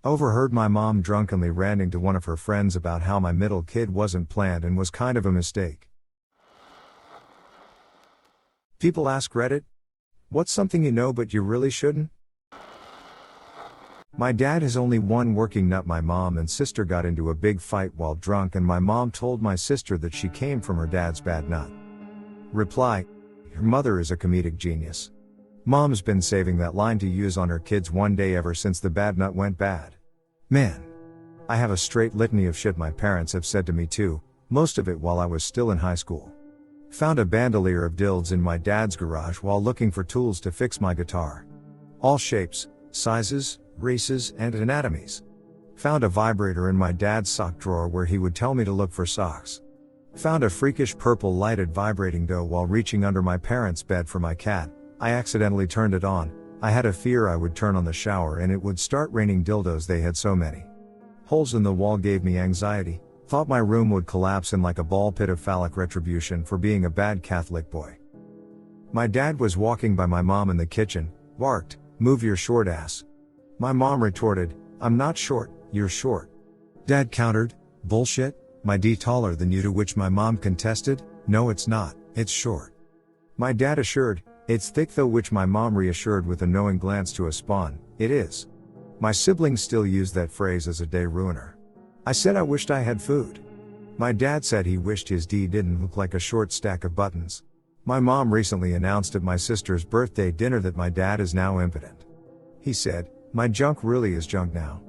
Overheard my mom drunkenly ranting to one of her friends about how my middle kid wasn't planned and was kind of a mistake. People ask Reddit, what's something you know but you really shouldn't? My dad has only one working nut. My mom and sister got into a big fight while drunk and my mom told my sister that she came from her dad's bad nut. Reply, her mother is a comedic genius. Mom's been saving that line to use on her kids one day ever since the bad nut went bad. Man. I have a straight litany of shit my parents have said to me too, most of it while I was still in high school. Found a bandolier of dilds in my dad's garage while looking for tools to fix my guitar. All shapes, sizes, races, and anatomies. Found a vibrator in my dad's sock drawer where he would tell me to look for socks. Found a freakish purple lighted vibrating dough while reaching under my parents' bed for my cat. I accidentally turned it on. I had a fear I would turn on the shower and it would start raining dildos, they had so many. Holes in the wall gave me anxiety. Thought my room would collapse in like a ball pit of phallic retribution for being a bad Catholic boy. My dad was walking by my mom in the kitchen, barked, "Move your short ass." My mom retorted, "I'm not short, you're short." Dad countered, "Bullshit, my D taller than you," to which my mom contested, "No it's not, it's short." My dad assured, "It's thick though," which my mom reassured with a knowing glance to a spawn, "It is." My siblings still use that phrase as a day ruiner. I said I wished I had food. My dad said he wished his D didn't look like a short stack of buttons. My mom recently announced at my sister's birthday dinner that my dad is now impotent. He said, "My junk really is junk now."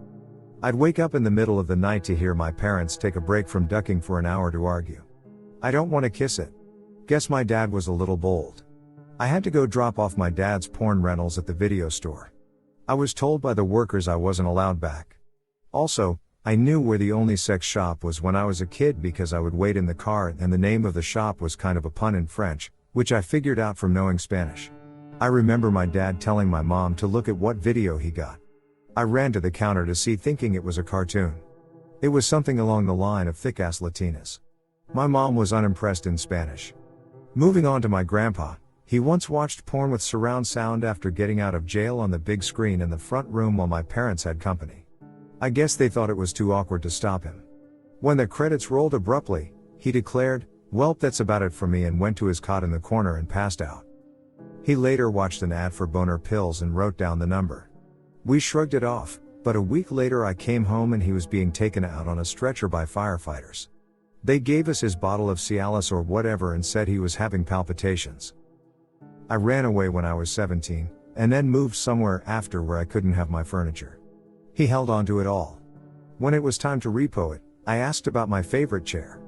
I'd wake up in the middle of the night to hear my parents take a break from ducking for an hour to argue. I don't want to kiss it. Guess my dad was a little bold. I had to go drop off my dad's porn rentals at the video store. I was told by the workers I wasn't allowed back. Also, I knew where the only sex shop was when I was a kid because I would wait in the car and the name of the shop was kind of a pun in French, which I figured out from knowing Spanish. I remember my dad telling my mom to look at what video he got. I ran to the counter to see, thinking it was a cartoon. It was something along the line of thick-ass Latinas. My mom was unimpressed in Spanish. Moving on to my grandpa, he once watched porn with surround sound after getting out of jail on the big screen in the front room while my parents had company. I guess they thought it was too awkward to stop him. When the credits rolled abruptly, he declared, "Welp, that's about it for me," and went to his cot in the corner and passed out. He later watched an ad for boner pills and wrote down the number. We shrugged it off, but a week later I came home and he was being taken out on a stretcher by firefighters. They gave us his bottle of Cialis or whatever and said he was having palpitations. I ran away when I was 17, and then moved somewhere after where I couldn't have my furniture. He held on to it all. When it was time to repo it, I asked about my favorite chair.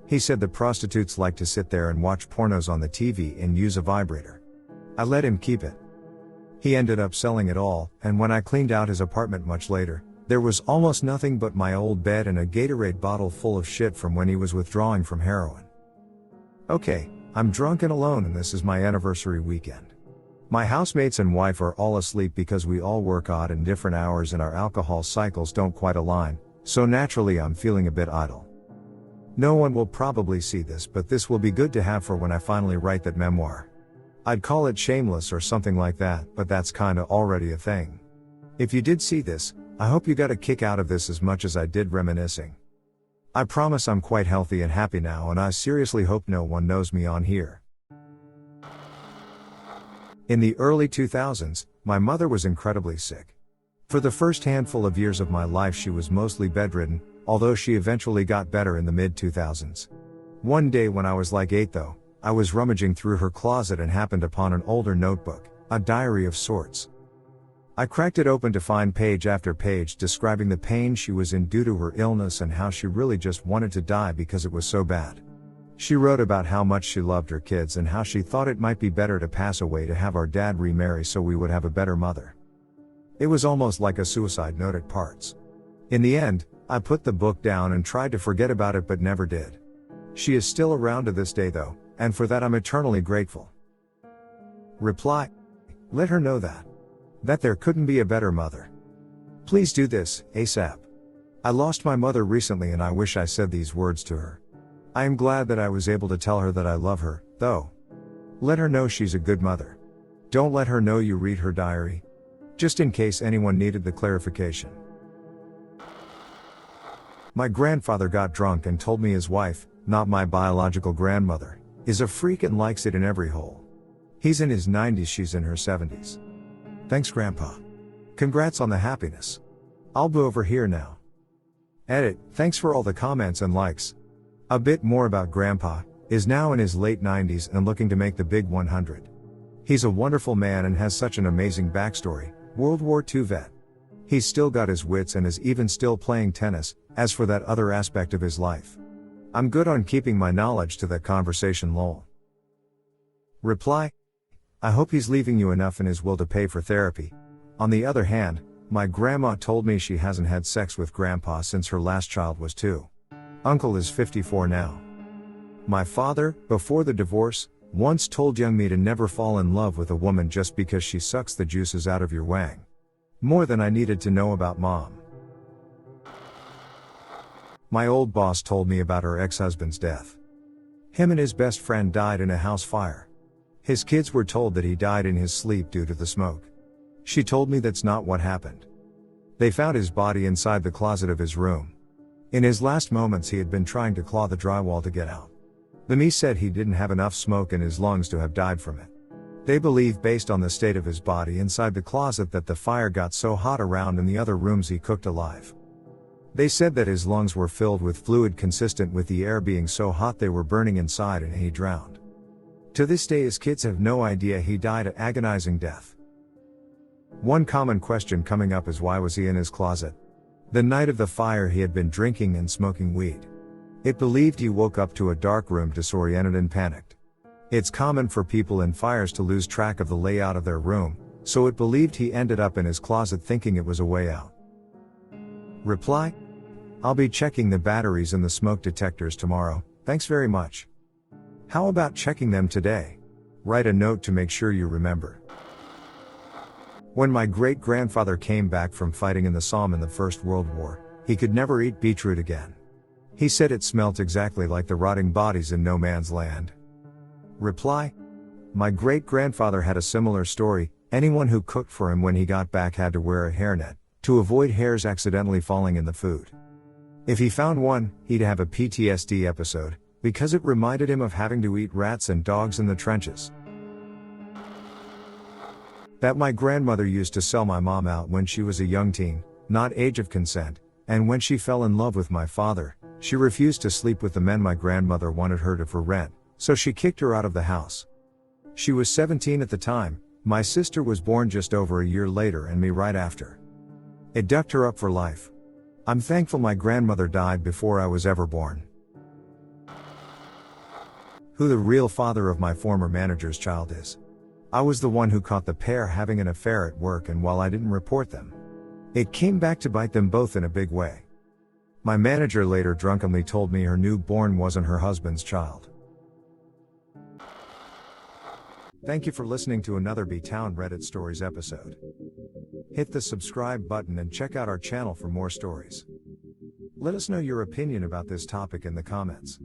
He said the prostitutes like to sit there and watch pornos on the TV and use a vibrator. I let him keep it. He ended up selling it all, and when I cleaned out his apartment much later, there was almost nothing but my old bed and a Gatorade bottle full of shit from when he was withdrawing from heroin. Okay, I'm drunk and alone and this is my anniversary weekend. My housemates and wife are all asleep because we all work odd and different hours and our alcohol cycles don't quite align, so naturally I'm feeling a bit idle. No one will probably see this, but this will be good to have for when I finally write that memoir. I'd call it Shameless or something like that, but that's kinda already a thing. If you did see this, I hope you got a kick out of this as much as I did reminiscing. I promise I'm quite healthy and happy now, and I seriously hope no one knows me on here. In the early 2000s, my mother was incredibly sick. For the first handful of years of my life she was mostly bedridden, although she eventually got better in the mid-2000s. One day when I was like 8 though, I was rummaging through her closet and happened upon an older notebook, a diary of sorts. I cracked it open to find page after page describing the pain she was in due to her illness and how she really just wanted to die because it was so bad. She wrote about how much she loved her kids and how she thought it might be better to pass away to have our dad remarry so we would have a better mother. It was almost like a suicide note at parts. In the end, I put the book down and tried to forget about it but never did. She is still around to this day though, and for that I'm eternally grateful. Reply. Let her know that there couldn't be a better mother. Please do this, ASAP. I lost my mother recently and I wish I said these words to her. I am glad that I was able to tell her that I love her, though. Let her know she's a good mother. Don't let her know you read her diary. Just in case anyone needed the clarification. My grandfather got drunk and told me his wife, not my biological grandmother, is a freak and likes it in every hole. He's in his 90s, she's in her 70s. Thanks, Grandpa. Congrats on the happiness. I'll be over here now. Edit, thanks for all the comments and likes. A bit more about Grandpa, is now in his late 90s and looking to make the big 100. He's a wonderful man and has such an amazing backstory, World War II vet. He's still got his wits and is even still playing tennis. As for that other aspect of his life, I'm good on keeping my knowledge to that conversation lol. Reply, I hope he's leaving you enough in his will to pay for therapy. On the other hand, my grandma told me she hasn't had sex with Grandpa since her last child was 2. Uncle is 54 now. My father, before the divorce, once told young me to never fall in love with a woman just because she sucks the juices out of your wang. More than I needed to know about Mom. My old boss told me about her ex-husband's death. Him and his best friend died in a house fire. His kids were told that he died in his sleep due to the smoke. She told me that's not what happened. They found his body inside the closet of his room. In his last moments he had been trying to claw the drywall to get out. The me said he didn't have enough smoke in his lungs to have died from it. They believe based on the state of his body inside the closet that the fire got so hot around in the other rooms he cooked alive. They said that his lungs were filled with fluid consistent with the air being so hot they were burning inside and he drowned. To this day his kids have no idea he died an agonizing death. One common question coming up is why was he in his closet? The night of the fire he had been drinking and smoking weed. It believed he woke up to a dark room disoriented and panicked. It's common for people in fires to lose track of the layout of their room, so it believed he ended up in his closet thinking it was a way out. Reply, I'll be checking the batteries and the smoke detectors tomorrow, thanks very much. How about checking them today? Write a note to make sure you remember. When my great-grandfather came back from fighting in the Somme in the First World War, he could never eat beetroot again. He said it smelt exactly like the rotting bodies in no man's land. Reply, my great-grandfather had a similar story. Anyone who cooked for him when he got back had to wear a hairnet, to avoid hairs accidentally falling in the food. If he found one, he'd have a PTSD episode, because it reminded him of having to eat rats and dogs in the trenches. That my grandmother used to sell my mom out when she was a young teen, not age of consent, and when she fell in love with my father, she refused to sleep with the men my grandmother wanted her to for rent, so she kicked her out of the house. She was 17 at the time, my sister was born just over a year later and me right after. It ducked her up for life. I'm thankful my grandmother died before I was ever born. Who the real father of my former manager's child is? I was the one who caught the pair having an affair at work, and while I didn't report them, it came back to bite them both in a big way. My manager later drunkenly told me her newborn wasn't her husband's child. Thank you for listening to another B-Town Reddit Stories episode. Hit the subscribe button and check out our channel for more stories. Let us know your opinion about this topic in the comments.